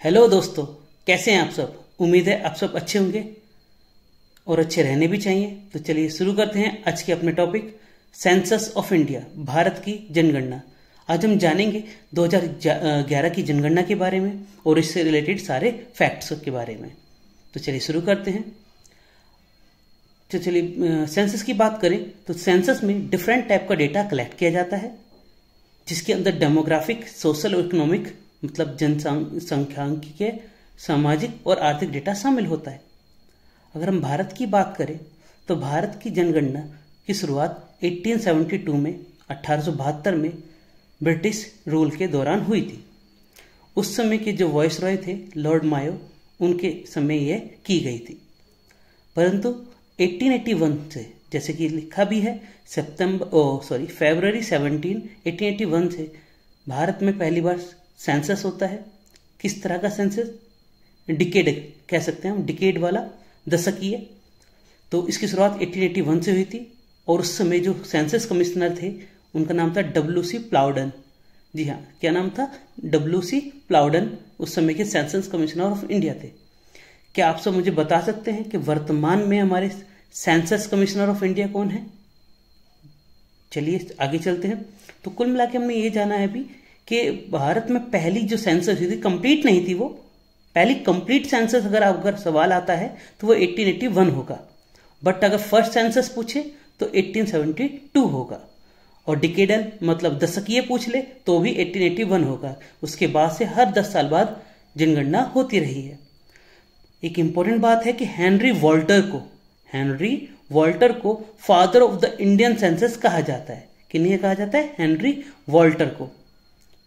Hello दोस्तों, कैसे हैं आप सब। उम्मीद है आप सब अच्छे होंगे और अच्छे रहने भी चाहिए। तो चलिए शुरू करते हैं आज के अपने topic census of India, Bharat की जनगणना। आज हम जानेंगे 2011 की जनगणना के बारे में और इससे रिलेटेड सारे फैक्ट्स के बारे में। तो चलिए शुरू करते हैं। तो चलिए सेंसस की बात करें तो सेंसस में डिफरेंट टाइप का डेटा कलेक्ट किया जाता है, जिसके अंदर डेमोग्राफिक, सोशल और इकोनॉमिक मतलब जनसंख्यांकीय, सामाजिक और आर्थिक डेटा शामिल होता है। अगर हम भारत की बात करें तो भारत की जनगणना की शुरुआत 1872 में 1872 में ब्रिटिश रूल के दौरान हुई थी। उस समय के जो वॉइसरॉय थे लॉर्ड मायो, उनके समय यह की गई थी। परंतु 1881 से, जैसे कि लिखा भी है, फरवरी 17, 1881 से भारत में पहली बार सेंसस होता है। किस तरह का सेंसस? डिकेड कह सकते हैं हम, डिकेड वाला, दशकीय। तो इसकी शुरुआत 1881 से हुई थी और उस समय जो सेंसस कमिश्नर थे उनका नाम था WC प्लाउडन। जी हाँ, क्या नाम था? WC प्लाउडन उस समय के सेंसस कमिश्नर ऑफ इंडिया थे। क्या आप सब मुझे बता सकते हैं कि वर्तमान में हमारे सेंसस कमिश्नर ऑफ इंडिया कौन है? चलिए आगे चलते हैं। तो कुल मिला के हमने ये जाना है अभी कि भारत में पहली जो सेंसस हुई थी, कंप्लीट नहीं थी वो, पहली कंप्लीट सेंसस अगर सवाल आता है तो वो 1881 होगा। बट अगर फर्स्ट सेंसस पूछे तो 1872 होगा। और डिकेडल मतलब दशकीय पूछ ले तो भी 1881 होगा। उसके बाद से हर 10 साल बाद जनगणना होती रही है। एक इंपॉर्टेंट बात है कि हेनरी वॉल्टर को father of the Indian census कहा जाता है। किन्हें कहा जाता है? हेनरी वॉल्टर को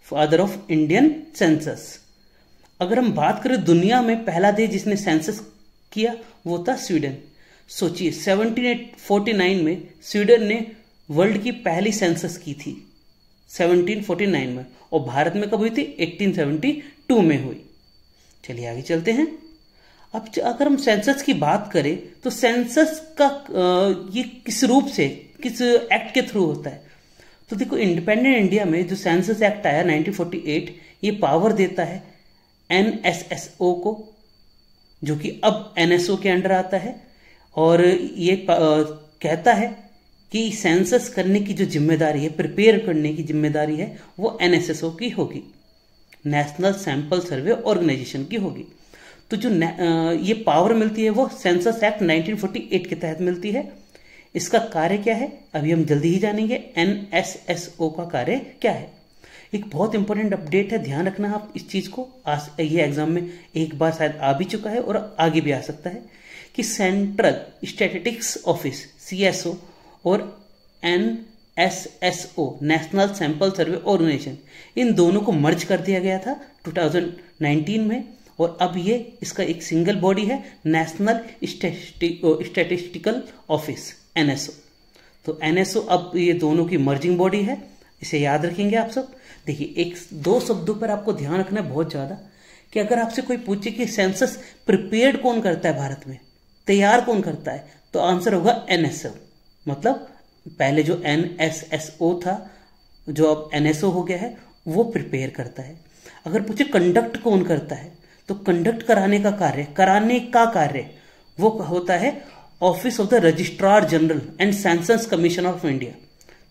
फादर ऑफ इंडियन सेंसस। अगर हम बात करें दुनिया में पहला देश जिसने सेंसस किया वो था स्वीडन। सोचिए 1749 में स्वीडन ने वर्ल्ड की पहली सेंसस की थी, 1749 में। और भारत में कब हुई थी? 1872 में हुई। चलिए आगे चलते हैं। अब अगर हम सेंसस की बात करें तो सेंसस का ये किस रूप से, किस एक्ट के थ्रू होता है? तो देखो, इंडिपेंडेंट इंडिया में जो सेंसस एक्ट आया 1948, ये पावर देता है NSSO को, जो कि अब NSO के अंडर आता है। और ये कहता है कि सेंसस करने की जो जिम्मेदारी है, प्रिपेयर करने की जिम्मेदारी है, वो NSSO की होगी, नेशनल सैंपल सर्वे ऑर्गेनाइजेशन की होगी। तो जो ये पावर मिलती है वो सेंसस एक्ट 1948 के तहत मिलती है। इसका कार्य क्या है अभी हम जल्दी ही जानेंगे। NSSO का कार्य क्या है? एक बहुत इंपॉर्टेंट अपडेट है, ध्यान रखना आप इस चीज को। ये एग्जाम में एक बार शायद आ भी चुका है और आगे भी आ सकता है कि सेंट्रल स्टैटिस्टिक्स ऑफिस CSO और NSSO national sample survey organisation, इन दोनों को मर्ज कर दिया गया था 2019 में। और अब ये इसका एक सिंगल बॉडी है, नेशनल स्टैटिस्टिकल ऑफिस NSO। तो NSO अब ये दोनों की मर्जिंग बॉडी है, इसे याद रखेंगे आप सब। देखिए, एक दो शब्दों पर आपको ध्यान रखना है बहुत ज्यादा, कि अगर आपसे कोई पूछे कि सेंसस प्रिपेयर्ड कौन करता है भारत में, तैयार कौन करता है, तो आंसर होगा NSO। मतलब पहले जो NSSO था, जो अब NSO हो गया है, वो प्रिपेयर करता है। अगर पूछे कंडक्ट कौन करता है, तो कंडक्ट कराने का कार्य वो होता है office of the registrar general and census commission of India.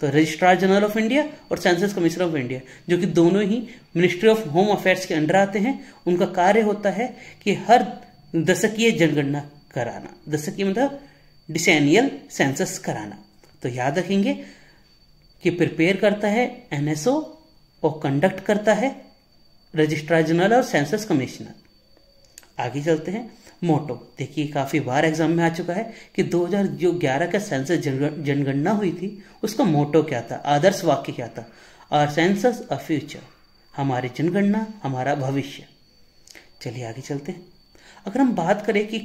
तो रजिस्ट्रार जनरल ऑफ इंडिया और सेंसस कमीशन ऑफ इंडिया, जो कि दोनों ही मिनिस्ट्री ऑफ होम अफेयर्स के अंडर आते हैं, उनका कार्य होता है कि हर दशकीय जनगणना कराना। दशकीय मतलब डिसेनियल सेंसस कराना। तो याद रखेंगे कि प्रिपेयर करता है NSO और कंडक्ट करता है रजिस्ट्रार जनरल और सेंसस कमिश्नर। आगे चलते हैं। मोटो देखिए, काफी बार एग्जाम में आ चुका है कि 2011 का सेंसस जनगणना हुई थी, उसका मोटो क्या था, आदर्श वाक्य क्या था? आवर सेंसस अ फ्यूचर, हमारी जनगणना हमारा भविष्य। चलिए आगे चलते हैं। अगर हम बात करें कि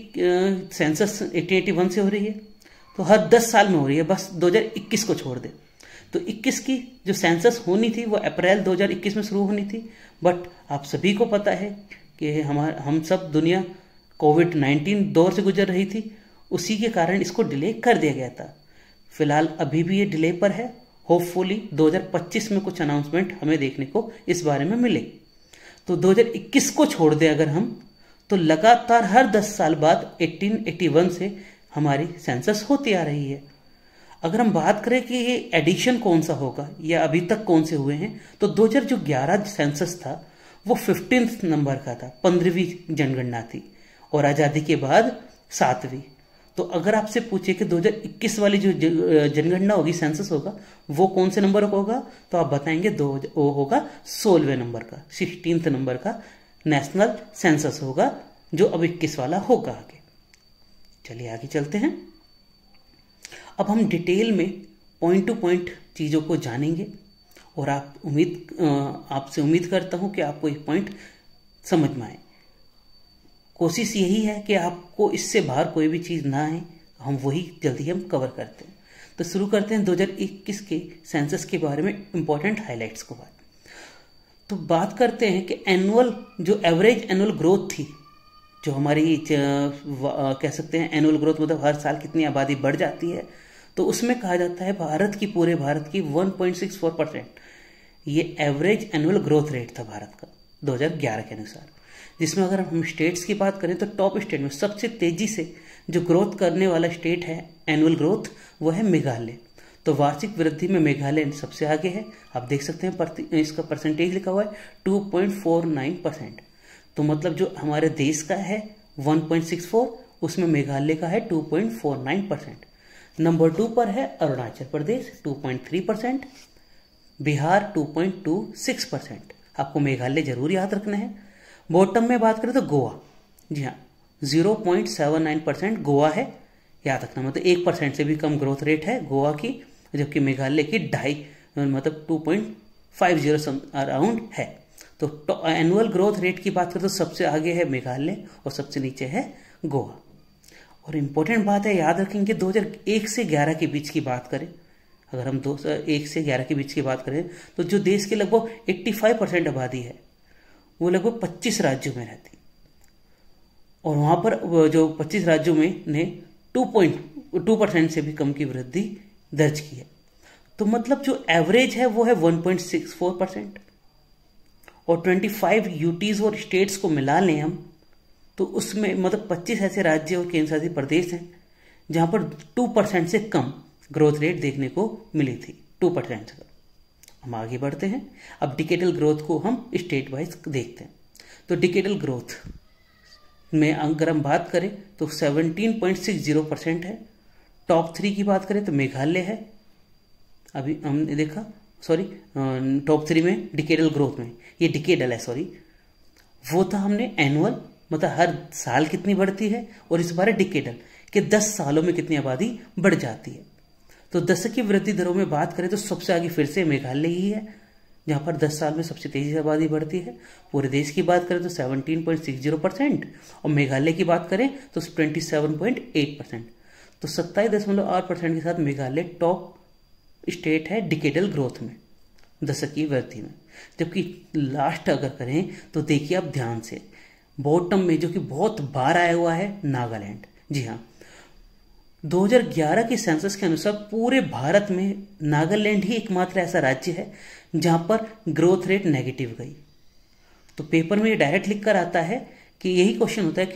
सेंसस 1881 से हो रही है, तो हर 10 साल में हो रही है, बस 2021 को छोड़ दे। तो 21 की जो सेंसस होनी थी वो अप्रैल 2021 में शुरू होनी थी। बट आप सभी को पता है कि हम सब दुनिया कोविड-19 दौर से गुजर रही थी, उसी के कारण इसको डिले कर दिया गया था। फिलहाल अभी भी ये डिले पर है। होपफुली 2025 में कुछ अनाउंसमेंट हमें देखने को इस बारे में मिले। तो तो 2021 को छोड़ दें अगर हम, तो लगातार हर 10 साल बाद 1881 से हमारी सेंसस होती आ रही है। अगर हम बात करें कि ये एडिशन कौन सा होगा या अभी तक कौन से हुए हैं, तो 2011 सेंसस था वो 15th नंबर का था, 15वीं जनगणना थी, और आज़ादी के बाद 7वीं। तो अगर आपसे पूछे कि 2021 वाली जो जनगणना होगी, सेंसस होगा, वो कौन से नंबर का होगा, तो आप बताएंगे वो होगा 16वें नंबर का, 16th नंबर का नेशनल सेंसस होगा, जो अब 21 वाला होगा आगे। चलिए आगे चलते हैं। अब हम डिटेल में पॉइंट टू पॉइंट चीज़ों को जानेंगे, और आपसे उम्मीद करता हूं कि आपको ये पॉइंट समझ में आए। कोशिश यही है कि आपको इससे बाहर कोई भी चीज़ ना आए, हम वही जल्दी हम कवर करते हैं। तो शुरू करते हैं 2021 के सेंसस के बारे में इंपॉर्टेंट हाइलाइट्स को। तो बात करते हैं कि एवरेज एनुअल ग्रोथ थी, जो हमारी कह सकते हैं एनुअल ग्रोथ, मतलब हर साल कितनी आबादी बढ़ जाती है, तो उसमें कहा जाता है पूरे भारत की 1.64%। ये एवरेज एनुअल ग्रोथ रेट था भारत का 2011 के अनुसार। जिसमें अगर हम स्टेट्स की बात करें तो टॉप स्टेट में सबसे तेजी से जो ग्रोथ करने वाला स्टेट है एनुअल ग्रोथ, वो है मेघालय। तो वार्षिक वृद्धि में मेघालय सबसे आगे है। आप देख सकते हैं इसका परसेंटेज लिखा हुआ है 2.49%। तो मतलब जो हमारे देश का है 1.64, उसमें मेघालय का है 2.49%। नंबर 2 पर है अरुणाचल प्रदेश 2.3%, बिहार 2.26%। आपको मेघालय जरूर याद रखना है। बॉटम में बात करें तो गोवा, जी हाँ 0.79% गोवा है, याद रखना, मतलब 1% से भी कम ग्रोथ रेट है गोवा की, जबकि मेघालय की 2.5 मतलब 2.50 अराउंड है। तो एनुअल ग्रोथ रेट की बात करें तो सबसे आगे है मेघालय और सबसे नीचे है गोवा। और इम्पोर्टेंट बात है, याद रखेंगे 2001 से 11 के बीच की बात करें, अगर हम 2001 से 11 के बीच की बात करें, तो जो देश की लगभग 85% आबादी है वो लगभग 25 राज्यों में रहती, और वहां पर जो 25 राज्यों में ने 2% से भी कम की वृद्धि दर्ज की है। तो मतलब जो एवरेज है वो है 1.64%, और 25 यूटीज और स्टेट्स को मिला लें हम, तो उसमें मतलब 25 ऐसे राज्य और केंद्र शासित प्रदेश हैं जहां पर 2% से कम ग्रोथ रेट देखने को मिली थी, 2% से कम। हम आगे बढ़ते हैं। अब डिकेडल ग्रोथ को हम स्टेट वाइज देखते हैं। तो डिकेडल ग्रोथ में अगर हम बात करें तो 17.60% है। टॉप 3 की बात करें तो मेघालय है, अभी हमने देखा, सॉरी टॉप 3 में डिकेडल ग्रोथ में, ये डिकेडल है सॉरी, वो था हमने एनुअल, मतलब हर साल कितनी बढ़ती है, और इस बार डिकेडल कि 10 सालों में कितनी आबादी बढ़ जाती है। तो दशकीय वृद्धि दरों में बात करें तो सबसे आगे फिर से मेघालय ही है, जहां पर 10 साल में सबसे तेजी से आबादी बढ़ती है। पूरे देश की बात करें तो 17.60%, और मेघालय की बात करें तो 27.8%। तो 27.8% के साथ मेघालय टॉप स्टेट है डिकेडल ग्रोथ में, दशकीय वृद्धि में। जबकि लास्ट अगर करें तो देखिए आप ध्यान से, बॉटम में जो कि बहुत बार आया हुआ है नागालैंड। जी हाँ, 2011 के सेंसस के अनुसार पूरे भारत में नागालैंड ही एकमात्र ऐसा राज्य है जहां पर ग्रोथ रेट नेगेटिव गई। तो पेपर में ये डायरेक्ट लिख कर आता है कि यही क्वेश्चन होता है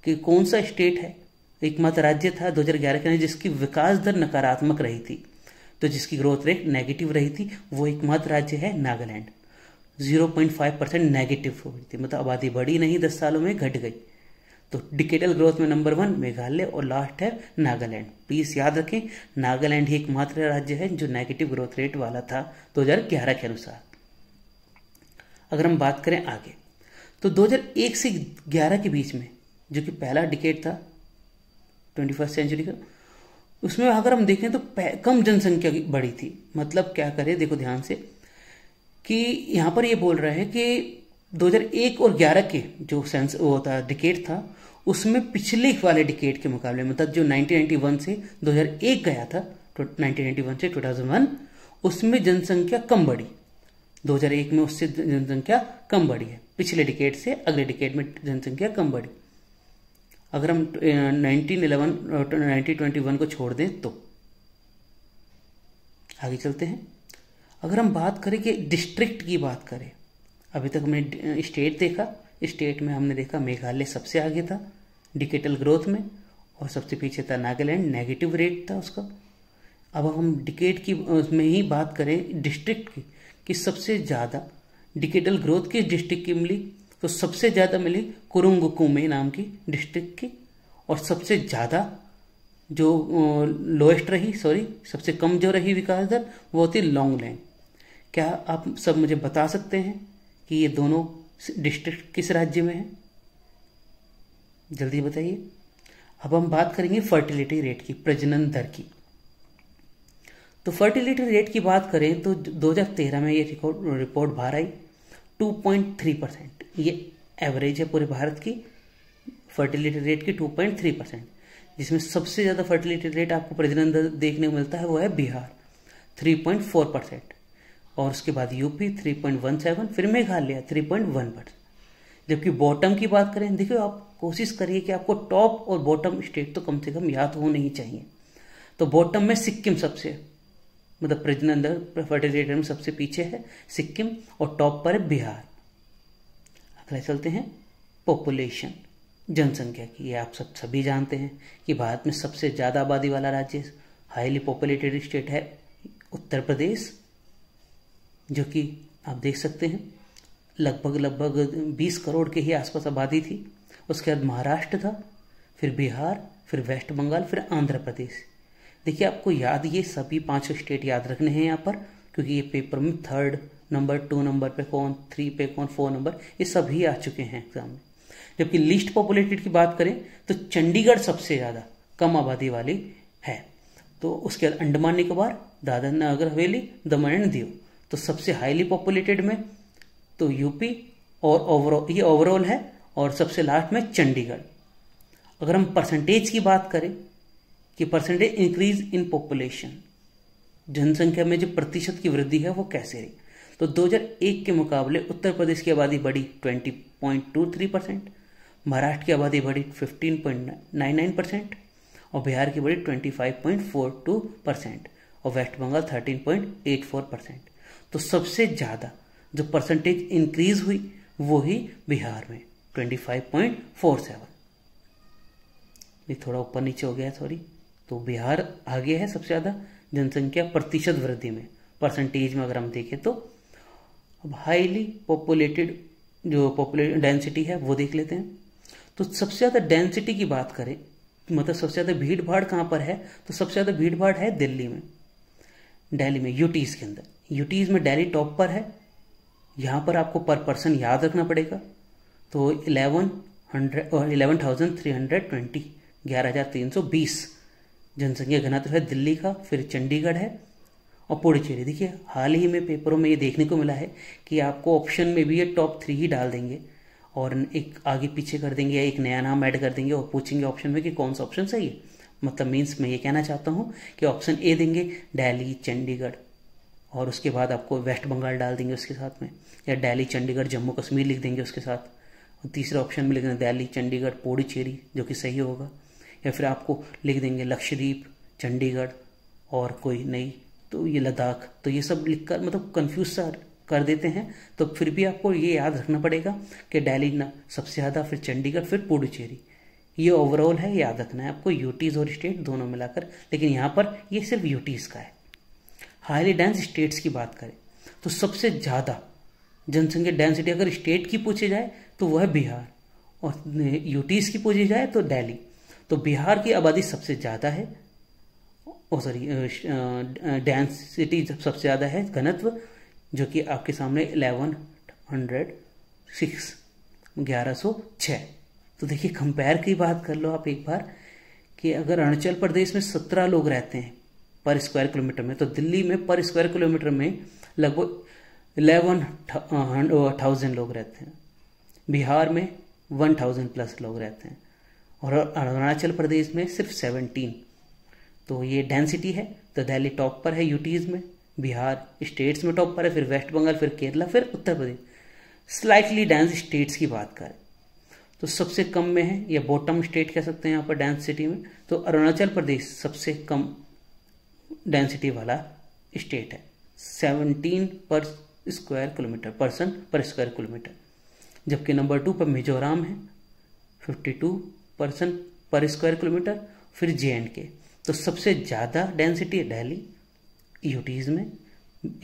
कि कौन सा स्टेट है, एकमात्र राज्य था 2011 के अंदर जिसकी विकास दर नकारात्मक रही थी, तो जिसकी ग्रोथ रेट नेगेटिव रही थी, वो एकमात्र राज्य है नागालैंड। 0.5% नेगेटिव हो गई थी, मतलब आबादी बढ़ी नहीं, 10 सालों में घट गई। तो डिकेडल ग्रोथ में नंबर 1 मेघालय और लास्ट है नागालैंड। प्लीज याद रखें, नागालैंड ही एकमात्र राज्य है जो नेगेटिव ग्रोथ रेट वाला था 2011 के अनुसार। अगर हम बात करें आगे, तो 2001 से 11 के बीच में जो कि पहला डिकेड था 21st सेंचुरी का, उसमें अगर हम देखें तो कम जनसंख्या बढ़ी थी। मतलब क्या करें, देखो ध्यान से, कि यहां पर ये बोल रहे हैं कि 2001 और 11 के जो वो था डिकेड था, उसमें पिछले वाले डिकेड के मुकाबले, मतलब जो 1991 से 2001 गया था, 1991 से 2001, उसमें जनसंख्या कम बढ़ी। 2001 में उससे जनसंख्या कम बढ़ी है, पिछले डिकेड से अगले डिकेड में जनसंख्या कम बढ़ी। अगर हम 1921 को छोड़ दें तो आगे चलते हैं। अगर हम बात करें कि डिस्ट्रिक्ट की बात करें, अभी तक हमने स्टेट देखा, स्टेट में हमने देखा मेघालय सबसे आगे था डिकेटल ग्रोथ में, और सबसे पीछे था नागालैंड, नेगेटिव रेट था उसका। अब हम डिकेट की में ही बात करें डिस्ट्रिक्ट की, कि सबसे ज़्यादा डिकेटल ग्रोथ किस डिस्ट्रिक्ट की मिली, तो सबसे ज़्यादा मिली कुरुंग कुमे नाम की डिस्ट्रिक्ट की, और सबसे ज़्यादा जो लोएस्ट रही, सबसे कम जो रही विकास दर, वो थी लोंगलेंग। क्या आप सब मुझे बता सकते हैं कि ये दोनों डिस्ट्रिक्ट किस राज्य में है? जल्दी बताइए। अब हम बात करेंगे फर्टिलिटी रेट की, प्रजनन दर की। तो फर्टिलिटी रेट की बात करें तो 2013 में ये रिपोर्ट बाहर आई 2.3%। ये एवरेज है पूरे भारत की फर्टिलिटी रेट की 2.3%, जिसमें सबसे ज़्यादा फर्टिलिटी रेट आपको प्रजनन दर देखने को मिलता है वो है बिहार 3.4%, और उसके बाद यूपी 3.17, फिर मेघालय 3.1%। जबकि बॉटम की बात करें, देखिए आप कोशिश करिए कि आपको टॉप और बॉटम स्टेट तो कम से कम याद होने ही चाहिए। तो बॉटम में सिक्किम सबसे, मतलब प्रजनन दर फर्टिलिटी में सबसे पीछे है सिक्किम, और टॉप पर है बिहार। अगला चलते हैं पॉपुलेशन, जनसंख्या की। ये आप सभी जानते हैं कि भारत में सबसे ज़्यादा आबादी वाला राज्य, हाईली पॉपुलेटेड स्टेट है उत्तर प्रदेश, जो कि आप देख सकते हैं लगभग 20 करोड़ के ही आसपास आबादी थी। उसके बाद महाराष्ट्र था, फिर बिहार, फिर वेस्ट बंगाल, फिर आंध्र प्रदेश। देखिए आपको याद ये सभी 5 स्टेट याद रखने हैं यहाँ पर, क्योंकि ये पेपर में 3rd नंबर, 2 नंबर पे कौन, 3 पे कौन, 4 नंबर, ये सभी आ चुके हैं एग्जाम में। जबकि लीस्ट पॉपुलेटेड की बात करें तो चंडीगढ़ सबसे ज़्यादा कम आबादी वाली है। तो उसके बाद अंडमान निकोबार, दादर नगर हवेली, दमन एंड दीव। तो सबसे हाईली पॉपुलेटेड में तो यूपी और ये ओवरऑल है, और सबसे लास्ट में चंडीगढ़। अगर हम परसेंटेज की बात करें कि परसेंटेज इंक्रीज इन पॉपुलेशन, जनसंख्या में जो प्रतिशत की वृद्धि है वो कैसे रही, तो 2001 के मुकाबले उत्तर प्रदेश की आबादी बढ़ी 20.23%, महाराष्ट्र की आबादी बढ़ी 15.99%, और बिहार की बढ़ी 25.42%, और वेस्ट बंगाल 13.84%। तो सबसे ज़्यादा जो परसेंटेज इंक्रीज हुई वो ही बिहार में 25.47। ये थोड़ा ऊपर नीचे हो गया है, तो बिहार आगे है सबसे ज़्यादा जनसंख्या प्रतिशत वृद्धि में, परसेंटेज में अगर हम देखें तो। अब हाईली पॉपुलेटेड जो पॉपुलेशन डेंसिटी है वो देख लेते हैं। तो सबसे ज़्यादा डेंसिटी की बात करें, मतलब सबसे ज़्यादा भीड़ भाड़ कहाँ पर है, तो सबसे ज़्यादा भीड़ भाड़ है दिल्ली में, दिल्ली में यूटीज के अंदर। यूटीज में दिल्ली टॉप पर है। यहाँ पर आपको पर पर्सन याद रखना पड़ेगा, तो 11,320 जनसंख्या घनत्व है दिल्ली का। फिर चंडीगढ़ है और पुडुचेरी। देखिए हाल ही में पेपरों में ये देखने को मिला है कि आपको ऑप्शन में भी ये टॉप 3 ही डाल देंगे, और एक आगे पीछे कर देंगे या एक नया नाम ऐड कर देंगे और पूछेंगे ऑप्शन में कि कौन सा ऑप्शन सही है। मतलब मीन्स मैं ये कहना चाहता हूँ कि ऑप्शन ए देंगे दिल्ली, चंडीगढ़, और उसके बाद आपको वेस्ट बंगाल डाल देंगे उसके साथ में, या दिल्ली, चंडीगढ़, जम्मू कश्मीर लिख देंगे उसके साथ, और तीसरा ऑप्शन में लिख देंगे दिल्ली, चंडीगढ़, पुडुचेरी, जो कि सही होगा। या फिर आपको लिख देंगे लक्षद्वीप, चंडीगढ़ और कोई नई, तो ये लद्दाख। तो ये सब लिखकर मतलब कंफ्यूज सा कर देते हैं। तो फिर भी आपको ये याद रखना पड़ेगा कि दिल्ली ना सबसे ज़्यादा, फिर चंडीगढ़, फिर पुडुचेरी। ये ओवरऑल है, याद रखना है आपको, यूटीज और स्टेट दोनों मिलाकर। लेकिन यहाँ पर ये सिर्फ यूटीज का है। हाईली डेंस स्टेट्स की बात करें तो सबसे ज़्यादा जनसंख्या डेंसिटी अगर स्टेट की पूछी जाए तो वह है बिहार, और यूटीज की पूछी जाए तो दिल्ली। तो बिहार की आबादी सबसे ज़्यादा है, डेंसिटी सबसे ज़्यादा है, घनत्व, जो कि आपके सामने 1106। तो देखिए कंपेयर की बात कर लो आप एक बार, कि अगर अरुणाचल प्रदेश में 17 लोग रहते हैं पर स्क्वायर किलोमीटर में, तो दिल्ली में पर स्क्वायर किलोमीटर में लगभग 11,000 लोग रहते हैं, बिहार में 1,000 प्लस लोग रहते हैं, और अरुणाचल प्रदेश में सिर्फ 17। तो ये डेंसिटी है। तो दिल्ली टॉप पर है यूटीज में, बिहार स्टेट्स में टॉप पर है, फिर वेस्ट बंगाल, फिर केरला, फिर Uttar Pradesh. Slightly dense states की बात करें तो सबसे कम में है, या बॉटम स्टेट कह सकते हैं यहाँ पर डेंसिटी में, तो अरुणाचल प्रदेश सबसे कम डेंसिटी वाला स्टेट है, 17 पर स्क्वायर किलोमीटर, पर्सन पर स्क्वायर किलोमीटर। जबकि नंबर 2 पर मिजोरम है 52 पर्सन पर स्क्वायर किलोमीटर। फिर JNK, तो सबसे ज़्यादा डेंसिटी है दिल्ली यूटीज़ में,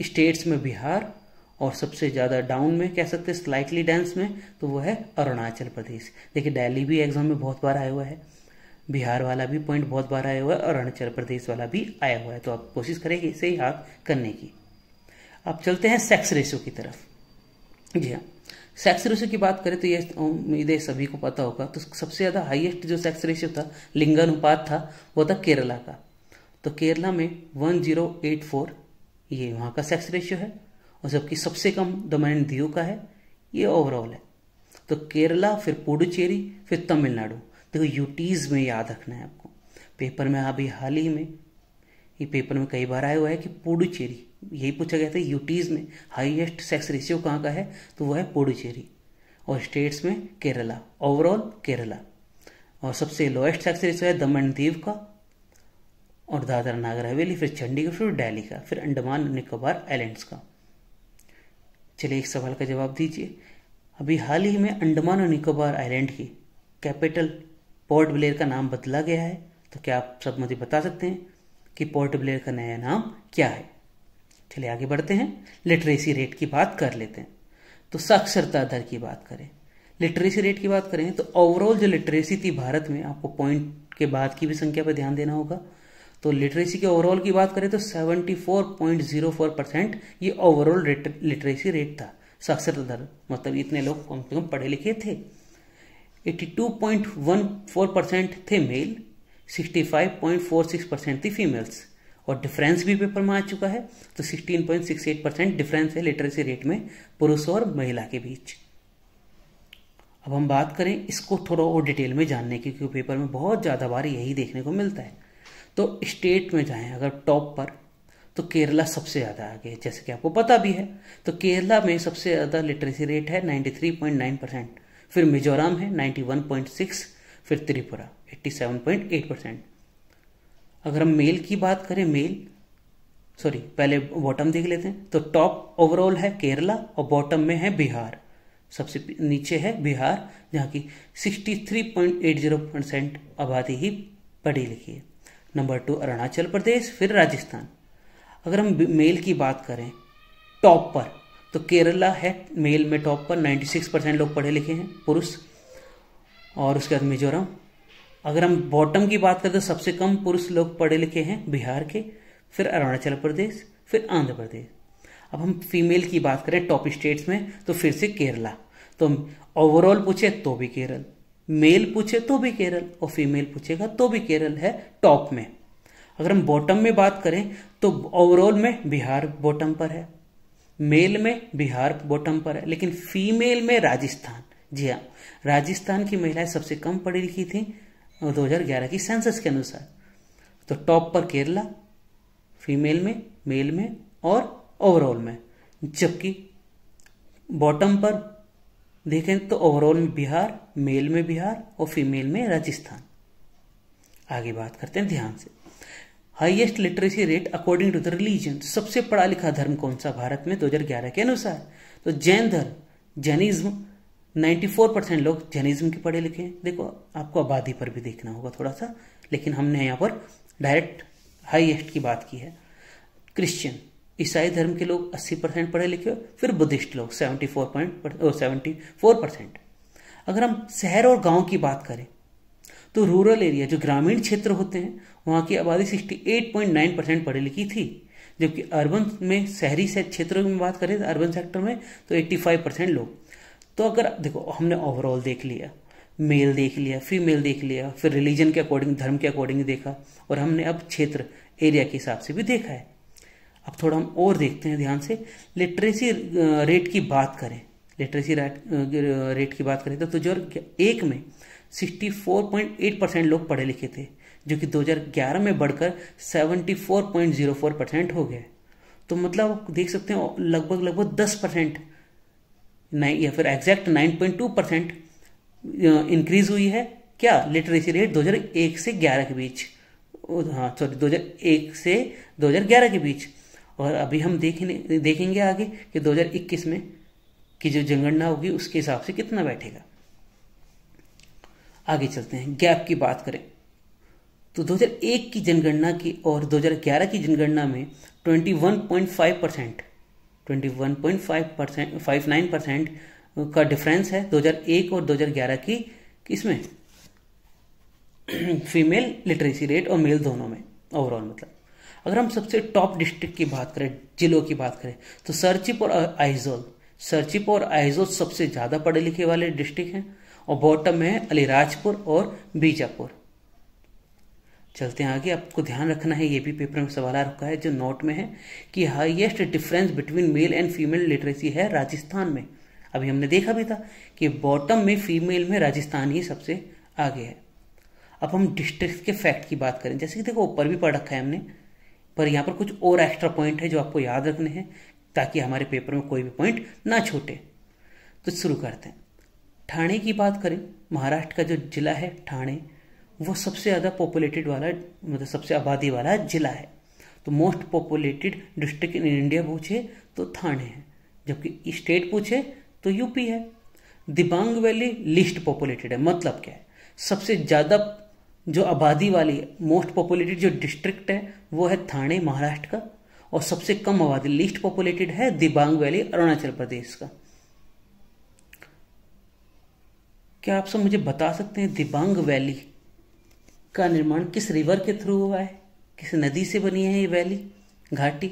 स्टेट्स में बिहार, और सबसे ज़्यादा डाउन में कह सकते हैं स्लाइटली डेंस में, तो वो है अरुणाचल प्रदेश। देखिए दिल्ली भी एग्जाम में बहुत बार आया हुआ है, बिहार वाला भी पॉइंट बहुत बार आया हुआ है, और अरुणाचल प्रदेश वाला भी आया हुआ है। तो आप कोशिश करेंगे इसे याद करने की। अब चलते हैं सेक्स रेशियो की तरफ। जी हाँ, सेक्स रेशियो की बात करें तो ये उम्मीद है सभी को पता होगा। तो सबसे ज़्यादा हाईएस्ट जो सेक्स रेशियो था, लिंगानुपात था, वो था केरला का। तो केरला में 1084 ये वहाँ का सेक्स रेशियो है, और जबकि सबसे कम डोमिनेंट दीव का है, ये ओवरऑल है। तो केरला, फिर पुडुचेरी, फिर तमिलनाडु। देखो यूटीज में याद रखना है आपको, पेपर में अभी हाल ही में ये पेपर में कई बार आया हुआ है कि पुडुचेरी, यही पूछा गया था यूटीज में हाईएस्ट सेक्स रेशियो कहाँ का है, तो वो है पुडुचेरी, और स्टेट्स में केरला, ओवरऑल केरला। और सबसे लोएस्ट सेक्स रेशियो है दमन दीव का, और दादरा नागर हवेली, फिर चंडीगढ़, फिर दिल्ली का, फिर अंडमान निकोबार आइलैंड्स का। चलिए एक सवाल का जवाब दीजिए। अभी हाल ही में अंडमान और निकोबार आइलैंड की कैपिटल पोर्ट ब्लेयर का नाम बदला गया है। तो क्या आप सब मुझे बता सकते हैं कि पोर्ट ब्लेयर का नया नाम क्या है? चलिए आगे बढ़ते हैं, लिटरेसी रेट की बात कर लेते हैं। तो साक्षरता दर की बात करें, लिटरेसी रेट की बात करें, तो ओवरऑल जो लिटरेसी थी भारत में, आपको पॉइंट के बाद की भी संख्या पर ध्यान देना होगा। तो लिटरेसी के ओवरऑल की बात करें तो 74.04% ये ओवरऑल लिटरेसी रेट था, साक्षरता दर, मतलब इतने लोग कम से कम पढ़े लिखे थे। 82.14% थे मेल, 65.46% थी फीमेल्स, और डिफरेंस भी पेपर में आ चुका है। तो 16.68% डिफरेंस है लिटरेसी रेट में पुरुष और महिला के बीच। अब हम बात करें इसको थोड़ा और डिटेल में जानने की, क्योंकि पेपर में बहुत ज़्यादा बार यही देखने को मिलता है। तो स्टेट में जाएं अगर टॉप पर, तो केरला सबसे ज़्यादा आगे है, जैसे कि आपको पता भी है। तो केरला में सबसे ज़्यादा लिटरेसी रेट है 93.9%, फिर मिजोरम है 91.6%, फिर त्रिपुरा 87.8%। अगर हम मेल की बात करें, पहले बॉटम देख लेते हैं। तो टॉप ओवरऑल है केरला, और बॉटम में है बिहार, सबसे नीचे है बिहार, जहाँ की 63.80% आबादी ही पढ़ी लिखी है। नंबर 2 अरुणाचल प्रदेश, फिर राजस्थान। अगर हम मेल की बात करें टॉप पर, तो केरला है मेल में टॉप पर, 96% लोग पढ़े लिखे हैं पुरुष, और उसके बाद मिजोरम। अगर हम बॉटम की बात करें तो सबसे कम पुरुष लोग पढ़े लिखे हैं बिहार के, फिर अरुणाचल प्रदेश, फिर आंध्र प्रदेश। अब हम फीमेल की बात करें टॉप स्टेट्स में, तो फिर से केरला। तो ओवरऑल पूछे तो भी केरल, मेल पूछे तो भी केरल, और फीमेल पूछेगा तो भी केरल है टॉप में। अगर हम बॉटम में बात करें तो ओवरऑल में बिहार बॉटम पर है, मेल में बिहार बॉटम पर है, लेकिन फीमेल में राजस्थान। जी हाँ, राजस्थान की महिलाएं सबसे कम पढ़ी लिखी थी 2011 की सेंसस के अनुसार। तो टॉप पर केरला, फीमेल में, मेल में और ओवरऑल में। जबकि बॉटम पर देखें तो ओवरऑल में बिहार, मेल में बिहार और फीमेल में राजस्थान। आगे बात करते हैं ध्यान से। Highest literacy rate according to the religion, सबसे पढ़ा लिखा धर्म कौन सा भारत में 2011 के अनुसार? तो जैन धर्म, जैनिज्म, 94% लोग जैनिज्म के पढ़े लिखे हैं। देखो आपको आबादी पर भी देखना होगा थोड़ा सा, लेकिन हमने यहाँ पर डायरेक्ट हाईएस्ट की बात की है। क्रिश्चियन, ईसाई धर्म के लोग 80% पढ़े लिखे, फिर बुद्धिस्ट लोग 74%। अगर हम शहर और गांव की बात करें तो रूरल एरिया, जो ग्रामीण क्षेत्र होते हैं, वहाँ की आबादी 68.9% पढ़ी लिखी थी। जबकि अर्बन में, शहरी क्षेत्रों में बात करें, अर्बन सेक्टर में तो 85% लोग। तो अगर देखो हमने ओवरऑल देख लिया, मेल देख लिया, फीमेल देख लिया, फिर रिलीजन के अकॉर्डिंग, धर्म के अकॉर्डिंग देखा, और हमने अब क्षेत्र एरिया के हिसाब से भी देखा है। अब थोड़ा हम और देखते हैं ध्यान से। लिटरेसी रेट की बात करें, लिटरेसी रेट की बात करें तो 2001 में 64.8% लोग पढ़े लिखे थे, जो कि 2011 में बढ़कर 74.04% हो गए। तो मतलब आप देख सकते हैं लगभग 10% या फिर एग्जैक्ट 9.2% इंक्रीज हुई है। क्या लिटरेसी रेट 2001 से 11 के बीच, 2001 से 2011 के बीच। और अभी हम देखेंगे आगे कि 2021 में की जो जनगणना होगी उसके हिसाब से कितना बैठेगा। आगे चलते हैं, गैप की बात करें तो 2001 की जनगणना की और 2011 की जनगणना में 21.59% का डिफरेंस है 2001 और 2011 की किसमें फीमेल लिटरेसी रेट और मेल दोनों में ओवरऑल। मतलब अगर हम सबसे टॉप डिस्ट्रिक्ट की बात करें, जिलों की बात करें, तो सरचिप और आइजोल सबसे ज्यादा पढ़े लिखे वाले डिस्ट्रिक्ट हैं और बॉटम में है अलीराजपुर और बीजापुर। चलते हैं आगे, आपको ध्यान रखना है, ये भी पेपर में सवाल आ रखा है जो नोट में है कि highest difference between male and female literacy है राजस्थान में। अभी हमने देखा भी था कि बॉटम में फीमेल में राजस्थान ही सबसे आगे है। अब हम डिस्ट्रिक्ट के फैक्ट की बात करें, जैसे कि देखो ऊपर भी पढ़ रखा है हमने, पर यहाँ पर कुछ और एक्स्ट्रा पॉइंट है जो आपको याद रखने हैं ताकि हमारे पेपर में कोई भी पॉइंट ना छूटे। तो शुरू करते हैं। ठाणे की बात करें, महाराष्ट्र का जो जिला है ठाणे, वो सबसे ज़्यादा पॉपुलेटेड वाला, मतलब सबसे आबादी वाला जिला है। तो most populated district in India पूछे तो ठाणे है, जबकि स्टेट पूछे तो यूपी है। दिबांग वैली लिस्ट पॉपुलेटेड है, मतलब क्या है, सबसे ज़्यादा जो आबादी वाली मोस्ट पॉपुलेटेड जो डिस्ट्रिक्ट है वो है ठाणे महाराष्ट्र का, और सबसे कम आबादी लिस्ट पॉपुलेटेड है दिबांग वैली अरुणाचल प्रदेश का। क्या आप सब मुझे बता सकते हैं दिबांग वैली का निर्माण किस रिवर के थ्रू हुआ है, किस नदी से बनी है ये वैली घाटी?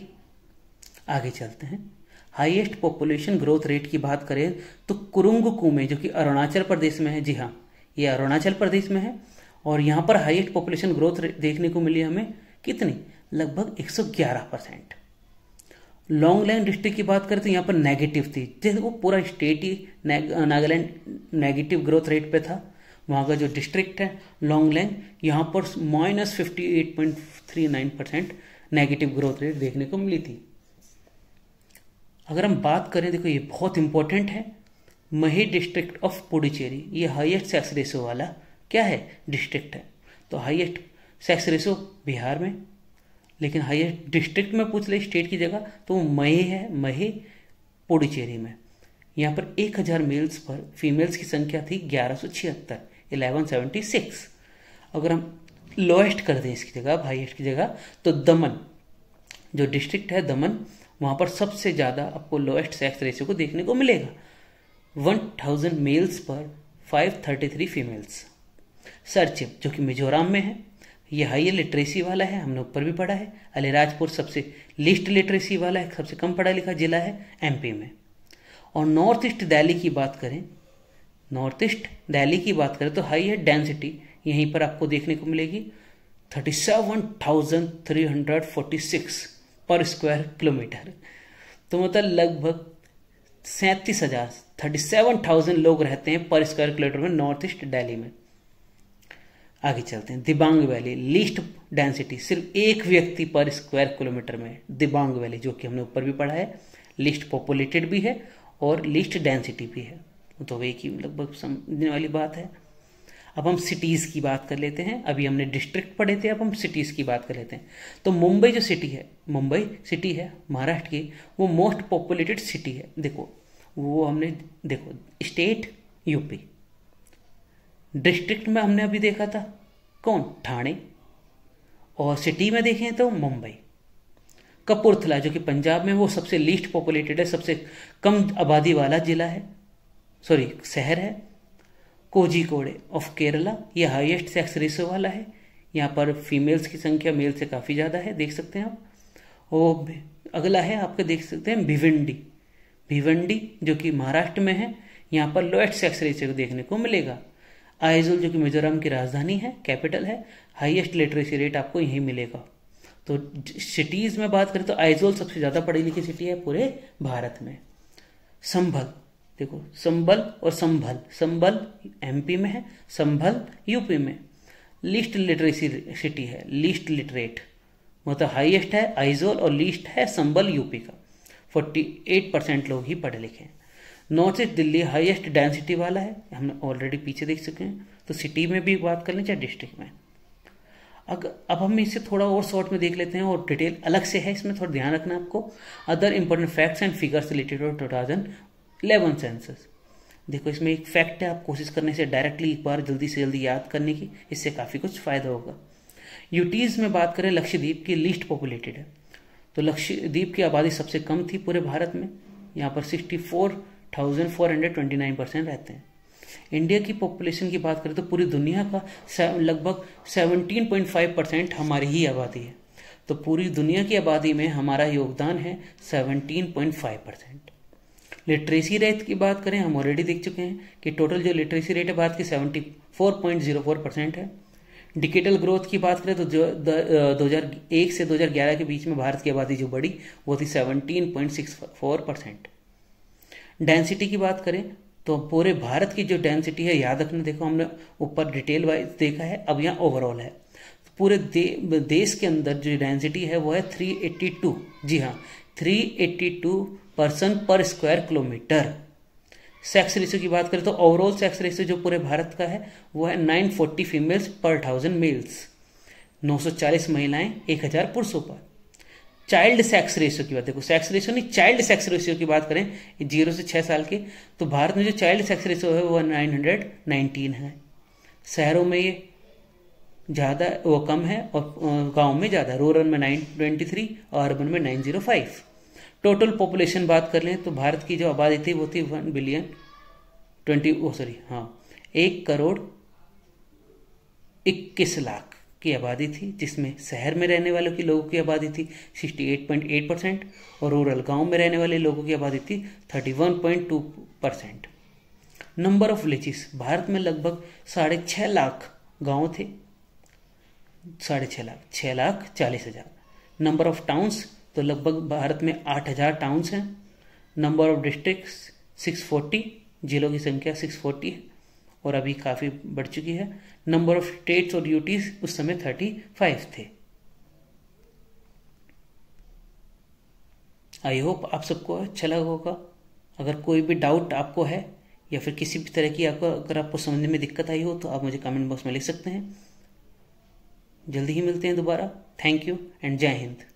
आगे चलते हैं। हाईएस्ट पॉपुलेशन ग्रोथ रेट की बात करें तो कुरुंग कुमे जो कि अरुणाचल प्रदेश में है, जी हाँ ये अरुणाचल प्रदेश में है, और यहाँ पर हाईएस्ट पॉपुलेशन ग्रोथ रेट देखने को मिली हमें कितनी, लगभग 111%। लॉन्गलैंड डिस्ट्रिक्ट की बात करें तो यहाँ पर नेगेटिव थी, जैसे वो पूरा स्टेट ही नागालैंड नेगेटिव ग्रोथ रेट पे था। वहाँ का जो डिस्ट्रिक्ट है लॉन्गलैंड, यहाँ पर -58.39% नेगेटिव ग्रोथ रेट देखने को मिली थी। अगर हम बात करें, देखो ये बहुत इंपॉर्टेंट है, मही डिस्ट्रिक्ट ऑफ पुडुचेरी, ये हाईएस्ट सेक्स रेशो वाला क्या है डिस्ट्रिक्ट है। तो हाईएस्ट सेक्स रेशो बिहार में, लेकिन हाईएस्ट डिस्ट्रिक्ट में पूछ ले स्टेट की जगह तो वो मही है, मही पुडुचेरी में। यहाँ पर 1000 मेल्स पर फीमेल्स की संख्या थी 1176। अगर हम लोएस्ट कर दें इसकी जगह, हाईएस्ट की जगह, तो दमन जो डिस्ट्रिक्ट है दमन, वहाँ पर सबसे ज़्यादा आपको लोएस्ट सेक्स रेशियो को देखने को मिलेगा, 1000 मेल्स पर 533 फीमेल्स। सरचिप जो कि मिजोरम में है, ये हाई लिटरेसी वाला है, हमने ऊपर भी पढ़ा है। अलीराजपुर सबसे लीस्ट लिटरेसी वाला है, सबसे कम पढ़ा लिखा जिला है एमपी में। और नॉर्थ ईस्ट दिल्ली की बात करें, नॉर्थ ईस्ट दिल्ली की बात करें तो हाई है डेंसिटी यहीं पर आपको देखने को मिलेगी 37,346 पर स्क्वायर किलोमीटर। तो मतलब लगभग 37,000 लोग रहते हैं पर स्क्वायर किलोमीटर में नॉर्थ ईस्ट दिल्ली में। आगे चलते हैं। दिबांग वैली लीस्ट डेंसिटी, सिर्फ एक व्यक्ति पर स्क्वायर किलोमीटर में दिबांग वैली, जो कि हमने ऊपर भी पढ़ा है, लीस्ट पॉपुलेटेड भी है और लीस्ट डेंसिटी भी है, तो एक ही लगभग समझने वाली बात है। अब हम सिटीज़ की बात कर लेते हैं, अभी हमने डिस्ट्रिक्ट पढ़े थे, अब हम सिटीज़ की बात कर लेते हैं। तो मुंबई जो सिटी है, मुंबई सिटी है महाराष्ट्र की, वो मोस्ट पॉपुलेटेड सिटी है। देखो वो हमने, देखो स्टेट यूपी, डिस्ट्रिक्ट में हमने अभी देखा था कौन, ठाणे, और सिटी में देखें तो मुंबई। कपूरथला जो कि पंजाब में, वो सबसे लीस्ट पॉपुलेटेड है, सबसे कम आबादी वाला जिला है, सॉरी शहर है। कोझिकोडे ऑफ केरला, ये हाईएस्ट सेक्स रेशो वाला है, यहाँ पर फीमेल्स की संख्या मेल से काफ़ी ज़्यादा है, देख सकते हैं आप। और अगला है आपके देख सकते हैं भिवंडी, भिवंडी जो कि महाराष्ट्र में है, यहाँ पर लोएस्ट सेक्स रेशियो देखने को मिलेगा। आइजोल जो कि मिजोरम की राजधानी है, कैपिटल है, हाईएस्ट लिटरेसी रेट आपको यहीं मिलेगा। तो सिटीज़ में बात करें तो आइजोल सबसे ज़्यादा पढ़ी लिखी सिटी है पूरे भारत में। संभल, देखो संभल और संभल, संभल एमपी में है, संभल यूपी में। लीस्ट लिटरेसी सिटी है, लीस्ट लिटरेट, मतलब हाईएस्ट है आइजोल और लीस्ट है संभल यूपी का, 48% लोग ही पढ़े लिखे हैं। North east Delhi highest density वाला है, हमने ऑलरेडी पीछे देख चुके हैं, तो सिटी में भी बात कर लें चाहे डिस्ट्रिक्ट में। अब हम इसे थोड़ा और शॉर्ट में देख लेते हैं और डिटेल अलग से है, इसमें थोड़ा ध्यान रखना आपको। Other important facts and figures related to 2011 census. देखो इसमें एक फैक्ट है, आप कोशिश करने से डायरेक्टली एक बार जल्दी से जल्दी याद करने की, इससे काफ़ी कुछ फायदा होगा। यूटीज में बात करें, लक्षद्वीप की लीस्ट पॉपुलेटेड है। तो लक्षद्वीप की आबादी सबसे कम थी पूरे भारत में, यहाँ पर 64,429 रहते हैं। इंडिया की पॉपुलेशन की बात करें तो पूरी दुनिया का लगभग 17.5% हमारी ही आबादी है। तो पूरी दुनिया की आबादी में हमारा योगदान है 17.5%। लिटरेसी रेट की बात करें, हम ऑलरेडी देख चुके हैं कि टोटल जो लिटरेसी रेट है भारत की 74.04% है। डिजिटल ग्रोथ की बात करें तो 2001 से 2011 के बीच में भारत की आबादी जो बढ़ी वो थी 17.64%। डेंसिटी की बात करें तो पूरे भारत की जो डेंसिटी है, याद रखना, देखो हमने ऊपर डिटेल वाइज देखा है, अब यहाँ ओवरऑल है। पूरे देश के अंदर जो डेंसिटी है वो है 382, जी हाँ 382 पर्सन पर स्क्वायर किलोमीटर। सेक्स रेशियो की बात करें तो ओवरऑल सेक्स रेशियो जो पूरे भारत का है वो है 940 फीमेल्स पर 1000 मेल्स, 940 महिलाएं 1000 पुरुषों पर। चाइल्ड सेक्स रेशियो की बात, देखो सेक्स रेशियो नहीं, चाइल्ड सेक्स रेशियो की बात करें 0 से 6 साल के, तो भारत में जो चाइल्ड सेक्स रेशियो है वो 919 है। शहरों में ये ज़्यादा वो कम है और गांव में ज़्यादा, रूरल में 923 और अर्बन में 905। टोटल पॉपुलेशन बात कर लें तो भारत की जो आबादी थी वो थी 1,21,00,000 की आबादी थी, जिसमें शहर में रहने वालों की लोगों की आबादी थी 68.8% और रूरल गांव में रहने वाले लोगों की आबादी थी 31.2%। नंबर ऑफ विलेजेस, भारत में लगभग 6.5 लाख गांव थे, 6.5 लाख, 6,40,000। नंबर ऑफ टाउन्स, तो लगभग भारत में 8,000 टाउन्स हैं। नंबर ऑफ डिस्ट्रिक्ट्स 640, जिलों की संख्या 640 है और अभी काफ़ी बढ़ चुकी है। नंबर ऑफ स्टेट्स और यूटीज उस समय 35 थे। आई होप आप सबको अच्छा लगा होगा। अगर कोई भी डाउट आपको है या फिर किसी भी तरह की अगर आपको समझने में दिक्कत आई हो तो आप मुझे कमेंट बॉक्स में लिख सकते हैं। जल्दी ही मिलते हैं दोबारा। थैंक यू एंड जय हिंद।